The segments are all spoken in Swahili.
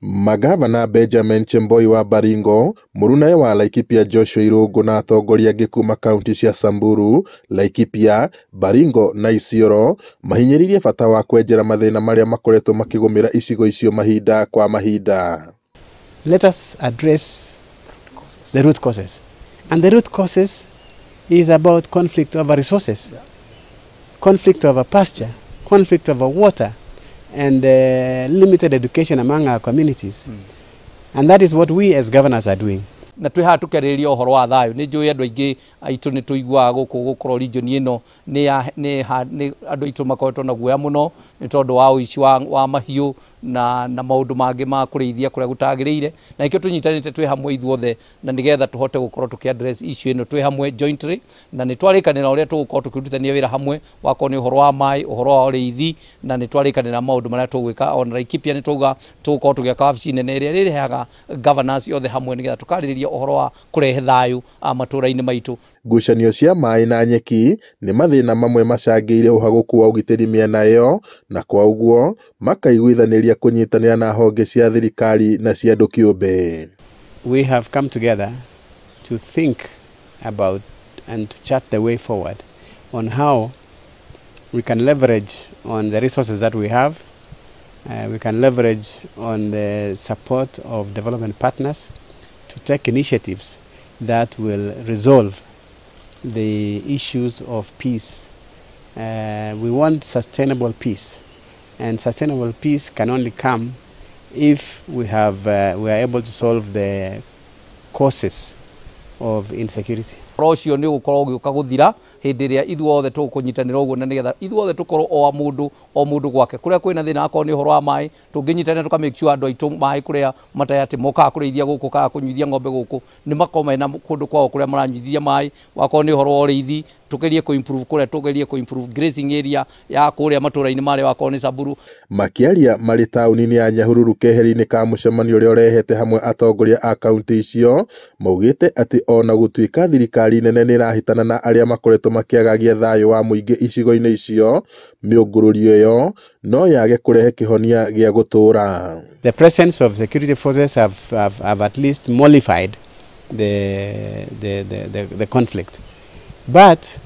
Magavana Benjamin Chemboi wa Baringo, Murunae wa Laikipia Joshua Irungu na atongoria angĩ kuma kaunti cia Samburu, Laikipia, Baringo na Isiolo mahinyĩrĩirie bata wa kwenjera mathĩna marĩa makoretwo makĩgũmĩra icigo icio mahinda kwa mahinda. Let us address the root causes. And the root causes is about conflict over resources, conflict over pasture, conflict over water, and limited education among our communities. And that is what we as governors are doing. Na twiha tukerĩria ũhoro wa thayũ nĩ njũĩ andũ aingĩ aitũ nĩ tũiguaga gũkorwo region ĩno nĩ andũ aitũ makoretwo na guoya mũno nĩ tondũ wa ũici wa mahiũ na maũndũ mangĩ ma kũrĩithia kũrĩa gũtagĩrĩire na ikĩo tũnyitanĩte twĩ hamwe ithuothe na nĩgetha tũhote gũkorwo tũkĩaddress issue ĩno twĩ hamwe jointly na nĩ twarĩkanĩra ũrĩa tũgũkorwo tũkĩrutithania wĩra hamwe wakorwo nĩ ũhoro wa maaĩ ũhoro wa ũrĩithi na nĩ twarĩkanĩra maũndũ marĩa tũgwĩka ona Laikipia nĩ tũgũkorwo tũgĩaka wabici nene ĩrĩa ĩrehaga governance othe hamwe nĩgetha tũkarĩrĩria ũhoro wa kũrehe thayũ matũũra-inĩ maitũ. Ngucanio cia maaĩ na nyeki nĩ mathĩna mamwe macangĩire ũhagũku wa ũgitĩri mĩena ĩyo na kwa ũguo makaiguithanĩria kũnyitanĩra na honge cia thirikari na cia andũ kĩũmbe. We have come together to think about and to chart the way forward on how we can leverage on the resources that we have. We can leverage on the support of development partners to take initiatives that will resolve the issues of peace. We want sustainable peace, and sustainable peace can only come if we are able to solve the causes of insecurity. Ũcio nĩ ũgũkorwo ũgĩũka gũthira hĩndĩ ĩrĩa ithuothe tũkũnyitanĩra ũguo na nĩgetha ithuothe tũkorwo o mũndũ gwake kũrĩa kwĩna thĩna akorwo nĩ ũhoro wa maaĩ tũngĩnyitanĩra tũka make sure andũ aitũ maaĩ kũrĩa matarĩ atĩ mokaga kũrĩithia gũkũ kana kũnyuithia ng'ombe gũkũ nĩ makorwo mena kũndũ kwao kũrĩa maranyuithia maaĩ wakorwo nĩ ũhoro wa ũrĩithi tũgerie kũ-improve kũrĩa tũgerie kũ-improve grazing area ya kũrĩa matũũra-inĩ marĩa wakorwo nĩ Samburu. Makĩaria marĩ taũni-inĩ ya Nyahururu keheri-inĩ ka mũcemanio ũrĩa ũrehete hamwe atongoria a kaunti icio maugĩte atĩ ona gũtuĩka thirikari nene nĩ ĩrahĩtana na arĩa makoretwo makĩagagia thayũ wa mũingĩ icigo-inĩ icio mĩũngũrũrio ĩyo no yage kũrehe kĩhonia gĩa gũtũra. The presence of security forces have at least mollified the conflict. But,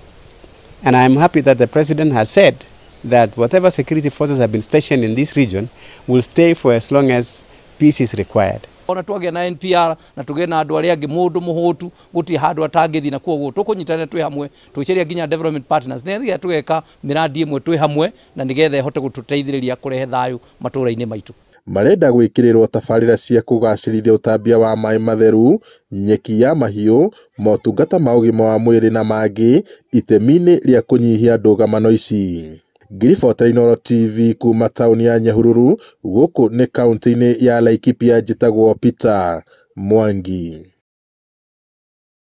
and I'm happy that the president has said that whatever security forces have been stationed in this region will stay for as long as peace is required. Ona twagĩa na NPR na tũgĩe na andũ arĩa angĩ mũndũ mũhũtu gũtirĩ handũ atangĩthiĩ na kuoguo tũkũnyitanĩra twĩ hamwe tũciaria nginya development partners nĩgetha tũgeka mĩradi ĩmwe twĩ hamwe na nĩgetha ĩhote gũtũteithĩrĩria kũrehe thayũ matũũra-inĩ maitũ. Marenda gwĩkĩrĩrwo tabarĩra cia kũgacĩrithia ũtambia wa maaĩ matheru, nyeki ya mahiũ, motungata ma ũgima wa mwĩrĩ na mangĩ itemi-inĩ rĩa kũnyihia ndũgamano ici. Ngiribotera Inooro TV kuma taũni ya Nyahururu gũkũ nĩ kaunti-inĩ ya Laikipia njĩtagwo Peter Mwangi.